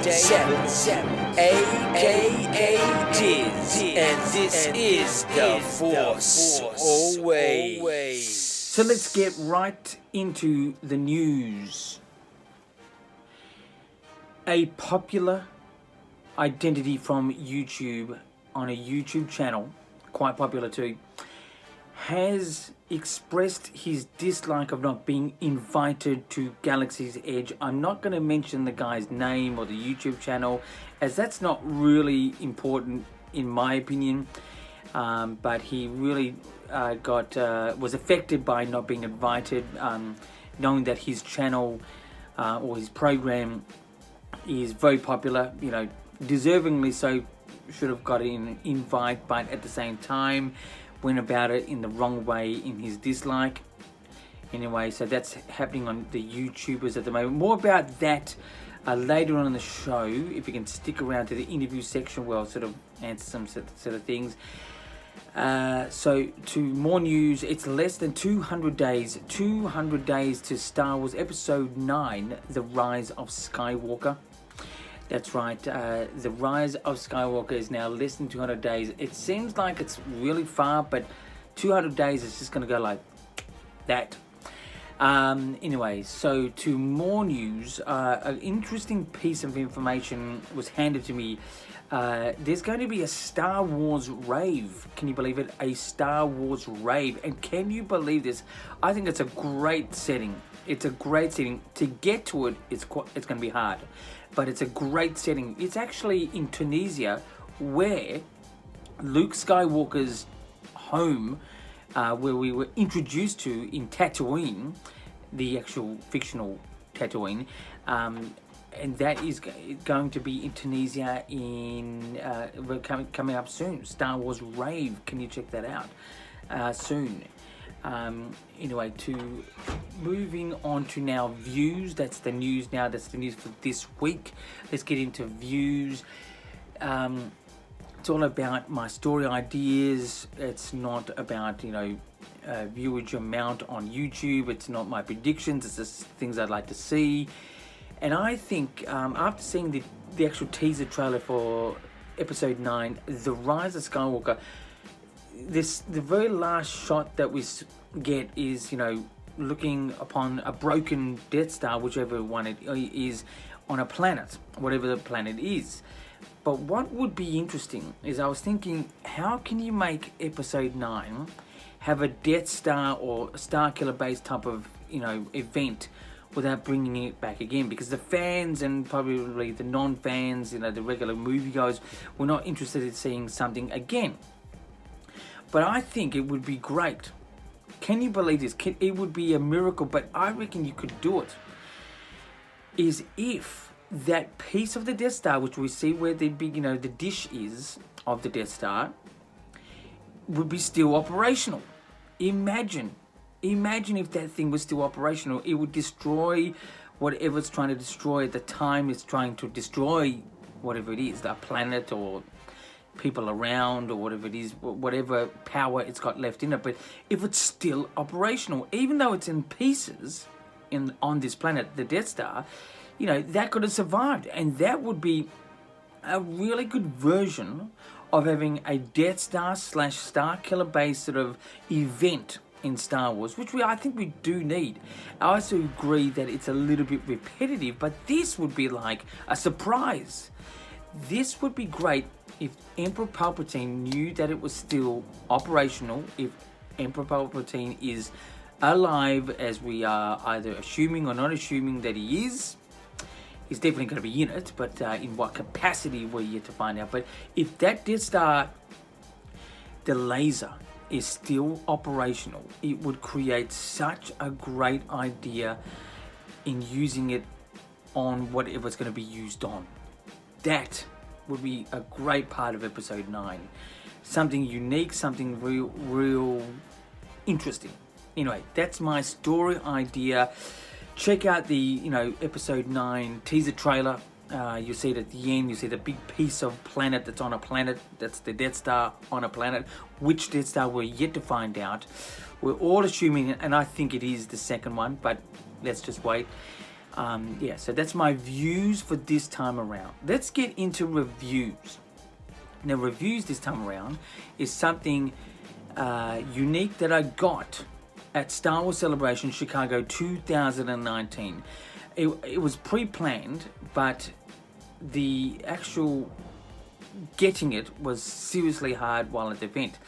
777, aka Diz, and this is the Force Always. So let's get right into the news. A popular identity from YouTube on a YouTube channel, quite popular too, has expressed his dislike of not being invited to Galaxy's Edge. I'm not going to mention the guy's name or the YouTube channel, as that's not really important in my opinion, but he really was affected by not being invited, knowing that his channel or his program is very popular, you know, deservingly so, should have got an invite, but at the same time went about it in the wrong way in his dislike. Anyway, so that's happening on the YouTubers at the moment. More about that later on in the show, if you can stick around to the interview section where I'll sort of answer some sort of things. So to more news, it's less than 200 days to Star Wars Episode 9, The Rise of Skywalker. That's right, The Rise of Skywalker is now less than 200 days. It seems like it's really far, but 200 days is just going to go like that. Anyway, so to more news, an interesting piece of information was handed to me. There's going to be a Star Wars rave. Can you believe it? A Star Wars rave. And can you believe this? I think it's a great setting. It's a great setting. To get to it, it's going to be hard. But it's a great setting. It's actually in Tunisia, where Luke Skywalker's home, where we were introduced to in Tatooine, the actual fictional Tatooine, and that is going to be in Tunisia in coming up soon. Star Wars Rave. Can you check that out soon? Anyway, to moving on to now views. That's the news now. That's the news for this week. Let's get into views. It's all about my story ideas. It's not about, you know, viewage amount on YouTube. It's not my predictions. It's just things I'd like to see. And I think after seeing the actual teaser trailer for Episode 9, The Rise of Skywalker, the very last shot that we get is, you know, looking upon a broken Death Star, whichever one it is, on a planet, whatever the planet is. But what would be interesting is, I was thinking, how can you make Episode 9 have a Death Star or Starkiller base type of, you know, event without bringing it back again? Because the fans and probably the non-fans, you know, the regular moviegoers, were not interested in seeing something again. But I think it would be great. Can you believe this? It would be a miracle, but I reckon you could do it. Is if that piece of the Death Star, which we see where the big, you know, the dish is of the Death Star, would be still operational. Imagine if that thing was still operational. It would destroy whatever it's trying to destroy at the time it's trying to destroy whatever it is, the planet or people around or whatever it is, whatever power it's got left in it. But if it's still operational, even though it's in pieces on this planet, the Death Star, you know, that could have survived. And that would be a really good version of having a Death Star / Starkiller base sort of event in Star Wars, which I think we do need. I also agree that it's a little bit repetitive, but this would be like a surprise. This would be great if Emperor Palpatine knew that it was still operational, if Emperor Palpatine is alive, as we are either assuming or not assuming that he is. He's definitely going to be in it, but in what capacity we're yet to find out. But if that Death Star, the laser, is still operational, it would create such a great idea in using it on whatever it's going to be used on. That would be a great part of Episode 9. Something unique, something real interesting. Anyway, that's my story idea. Check out the, you know, Episode 9 teaser trailer. You see it at the end. You see the big piece of planet that's on a planet. That's the Death Star on a planet. Which Death Star we're yet to find out. We're all assuming, and I think it is the second one, but let's just wait. Yeah, so that's my views for this time around. Let's get into reviews. Now, reviews this time around is something unique that I got at Star Wars Celebration Chicago 2019. It was pre-planned, but the actual getting it was seriously hard while at the event.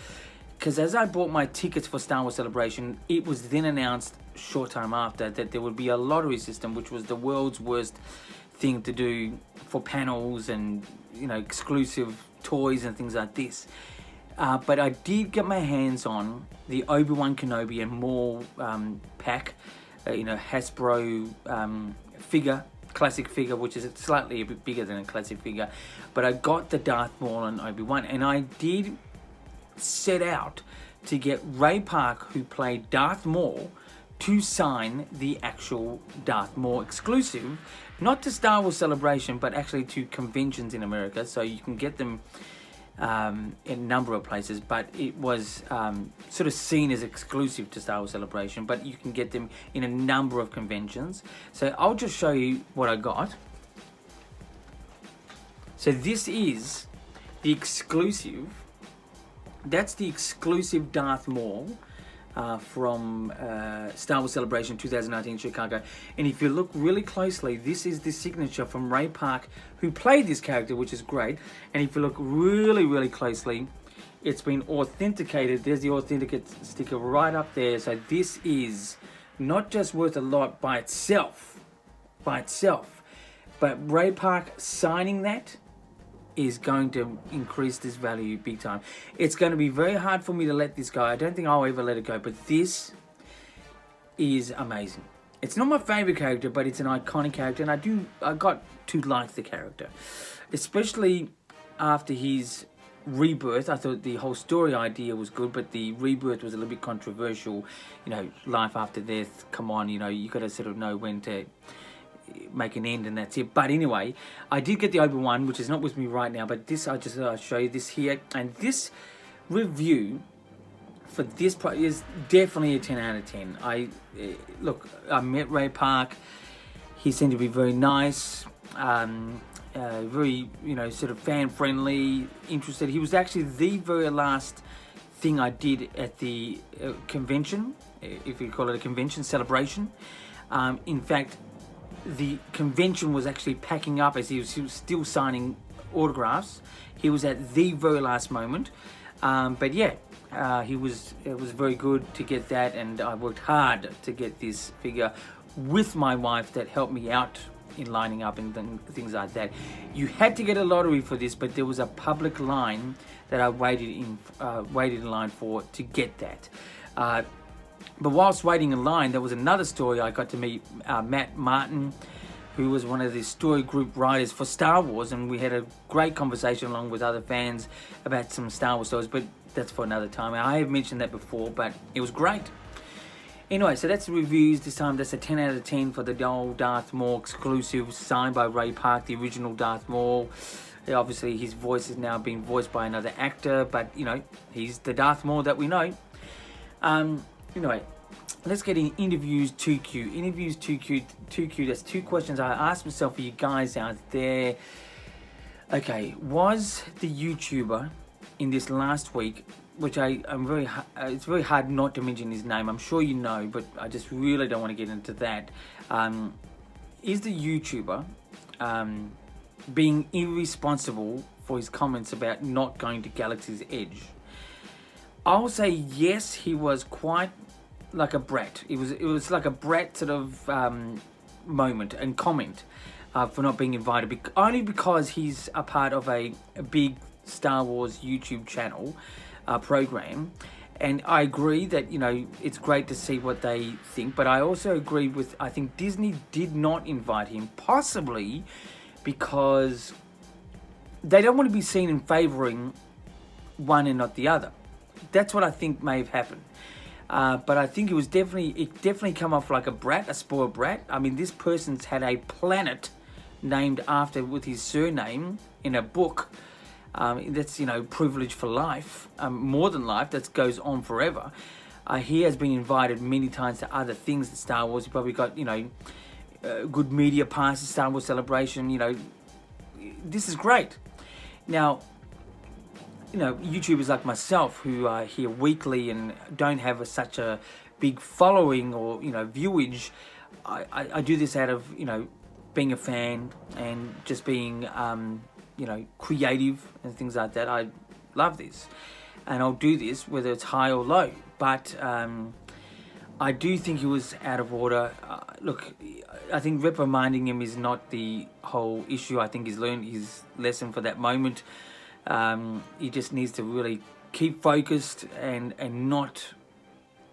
Because as I bought my tickets for Star Wars Celebration, it was then announced short time after that there would be a lottery system, which was the world's worst thing to do for panels and, you know, exclusive toys and things like this. But I did get my hands on the Obi-Wan Kenobi and more pack, Hasbro figure, classic figure, which is slightly a bit bigger than a classic figure. But I got the Darth Maul and Obi-Wan, and I did set out to get Ray Park, who played Darth Maul, to sign the actual Darth Maul exclusive, not to Star Wars Celebration, but actually to conventions in America. So you can get them in a number of places, but it was sort of seen as exclusive to Star Wars Celebration, but you can get them in a number of conventions. So I'll just show you what I got. So this is the exclusive. That's the exclusive Darth Maul from Star Wars Celebration 2019 Chicago. And if you look really closely, this is the signature from Ray Park, who played this character, which is great. And if you look really, really closely, it's been authenticated. There's the authenticate sticker right up there. So this is not just worth a lot by itself, but Ray Park signing that is going to increase this value big time. It's going to be very hard for me to let this go. I don't think I'll ever let it go, but this is amazing. It's not my favorite character, but it's an iconic character, and I got to like the character, especially after his rebirth. I thought the whole story idea was good, but the rebirth was a little bit controversial. You know, life after death, come on, you know, you got to sort of know when to make an end, and that's it. But anyway, I did get the Obi-Wan, which is not with me right now, but this, I just show you this here. And this review for this is definitely a 10 out of 10. Look, I met Ray Park. He seemed to be very nice, very, you know, sort of fan friendly, interested. He was actually the very last thing I did at the convention, if you call it a convention celebration. In fact, the convention was actually packing up as he was still signing autographs. He was at the very last moment. But yeah, it was very good to get that, and I worked hard to get this figure with my wife that helped me out in lining up and things like that. You had to get a lottery for this, but there was a public line that I waited in line for to get that. But whilst waiting in line, there was another story. I got to meet Matt Martin, who was one of the story group writers for Star Wars, and we had a great conversation along with other fans about some Star Wars stories, but that's for another time. I have mentioned that before, but it was great. Anyway, so that's the reviews this time. That's a 10 out of 10 for the old Darth Maul exclusive, signed by Ray Park, the original Darth Maul. Obviously, his voice is now being voiced by another actor, but, you know, he's the Darth Maul that we know. Anyway, let's get in interviews 2Q. Interviews 2Q, that's two questions I asked myself for you guys out there. Okay, was the YouTuber in this last week, which it's very hard not to mention his name, I'm sure you know, but I just really don't want to get into that. Is the YouTuber being irresponsible for his comments about not going to Galaxy's Edge? I'll say yes, he was quite like a brat. It was like a brat sort of moment and comment for not being invited, only because he's a part of a big Star Wars YouTube channel program. And I agree that, you know, it's great to see what they think, but I also agree with, I think Disney did not invite him, possibly because they don't want to be seen in favouring one and not the other. That's what I think may have happened. But I think it definitely come off like a brat, a spoiled brat. I mean, this person's had a planet named after with his surname in a book. That's, you know, privilege for life, more than life, that goes on forever. He has been invited many times to other things at Star Wars. He probably got, you know, good media passes, Star Wars Celebration. This is great. Now, YouTubers like myself who are here weekly and don't have such a big following or viewage, I do this out of being a fan and just being creative and things like that. I love this, and I'll do this whether it's high or low. But I do think he was out of order. Look, I think reprimanding him is not the whole issue. I think he's learned his lesson for that moment. He just needs to really keep focused and not,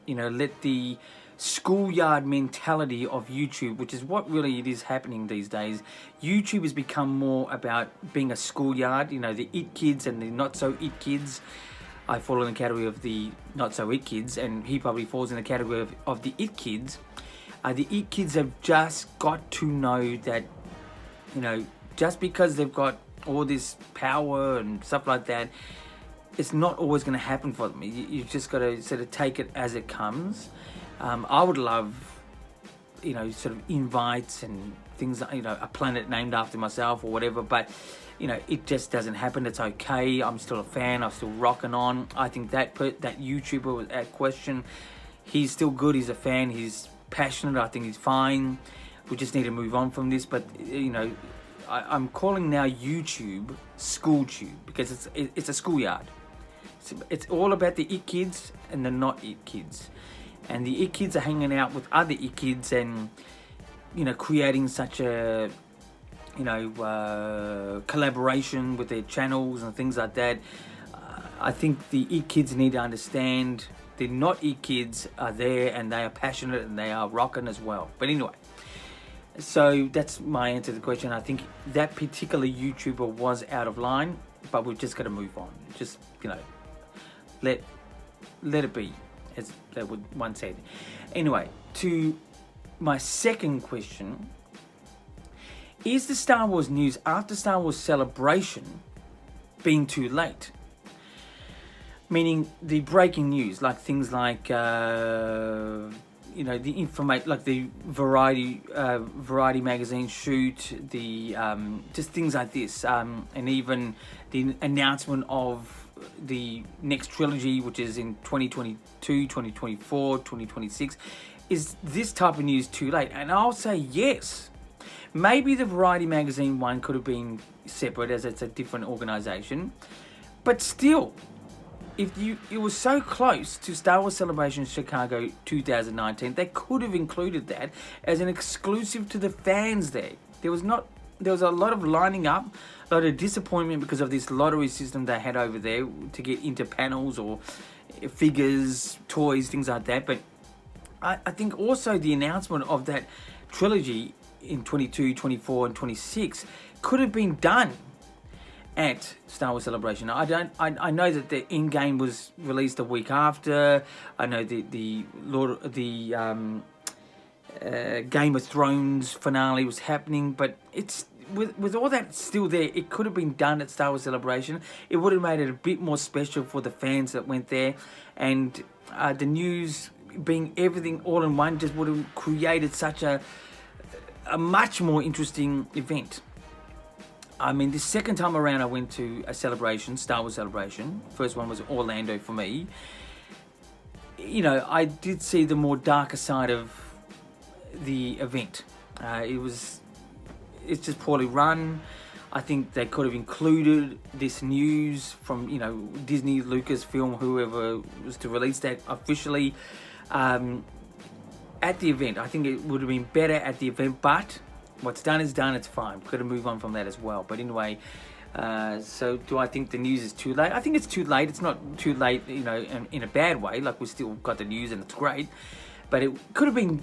let the schoolyard mentality of YouTube, which is what really it is happening these days. YouTube has become more about being a schoolyard, the it kids and the not so it kids. I fall in the category of the not so it kids, and he probably falls in the category of the it kids. The it kids have just got to know that, just because they've got all this power and stuff like that, it's not always going to happen for them. You've just got to sort of take it as it comes. I would love, sort of invites and things, a planet named after myself or whatever, but it just doesn't happen. It's okay. I'm still a fan. I'm still rocking on. I think that YouTuber with that question, he's still good. He's a fan. He's passionate. I think he's fine. We just need to move on from this. But I'm calling now YouTube SchoolTube because it's a schoolyard. It's all about the it kids and the not it kids, and the it kids are hanging out with other it kids and creating such a collaboration with their channels and things like that. I think the it kids need to understand the not it kids are there and they are passionate and they are rocking as well. But anyway, so that's my answer to the question. I think that particular YouTuber was out of line, but we've just got to move on. Just let it be, as that would one said. Anyway, to my second question. Is the Star Wars news after Star Wars Celebration being too late? Meaning the breaking news, like things like the information, like the variety magazine shoot, the just things like this, and even the announcement of the next trilogy, which is in 2022, 2024, 2026. Is this type of news too late? And I'll say yes. Maybe the Variety magazine one could have been separate, as it's a different organisation. But still, it was so close to Star Wars Celebration Chicago 2019, they could have included that as an exclusive to the fans there. There was a lot of lining up, a lot of disappointment because of this lottery system they had over there to get into panels or figures, toys, things like that. But I think also the announcement of that trilogy in 22, 24 and 26 could have been done at Star Wars Celebration. I know that the in-game was released a week after. I know the Game of Thrones finale was happening, but it's with all that still there, it could have been done at Star Wars Celebration. It would have made it a bit more special for the fans that went there, and the news being everything all in one just would have created such a much more interesting event. I mean, the second time around I went to a celebration, Star Wars Celebration. First one was Orlando for me. I did see the more darker side of the event. It's just poorly run. I think they could have included this news from, Disney, Lucasfilm, whoever was to release that officially at the event. I think it would have been better at the event, but what's done is done. It's fine. We've got to move on from that as well. But anyway, so do I think the news is too late? I think it's too late. It's not too late, in a bad way. Like, we still got the news and it's great. But it could have been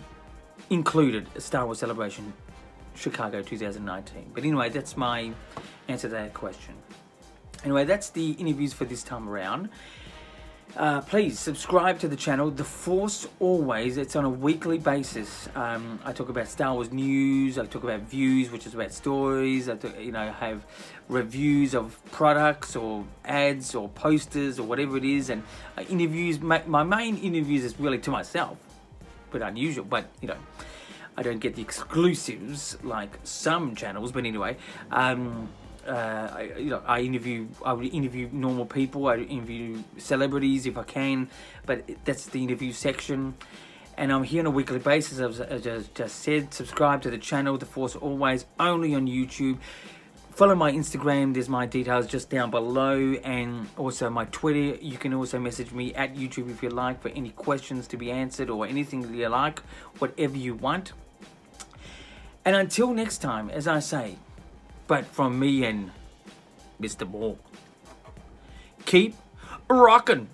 included at Star Wars Celebration Chicago 2019. But anyway, that's my answer to that question. Anyway, that's the interviews for this time around. Please subscribe to the channel, The Force Always. It's on a weekly basis. I talk about Star Wars news. I talk about views, which is about stories. I have reviews of products or ads or posters or whatever it is, and interviews. My main interviews is really to myself, but unusual. But I don't get the exclusives like some channels, but anyway, I would interview normal people, I interview celebrities if I can, but that's the interview section. And I'm here on a weekly basis, as I just said. Subscribe to the channel, The Force Always, only on YouTube. Follow my Instagram, there's my details just down below, and also my Twitter. You can also message me at YouTube if you like, for any questions to be answered or anything that you like, whatever you want. And until next time, as I say, but from me and Mr. Ball, keep rocking.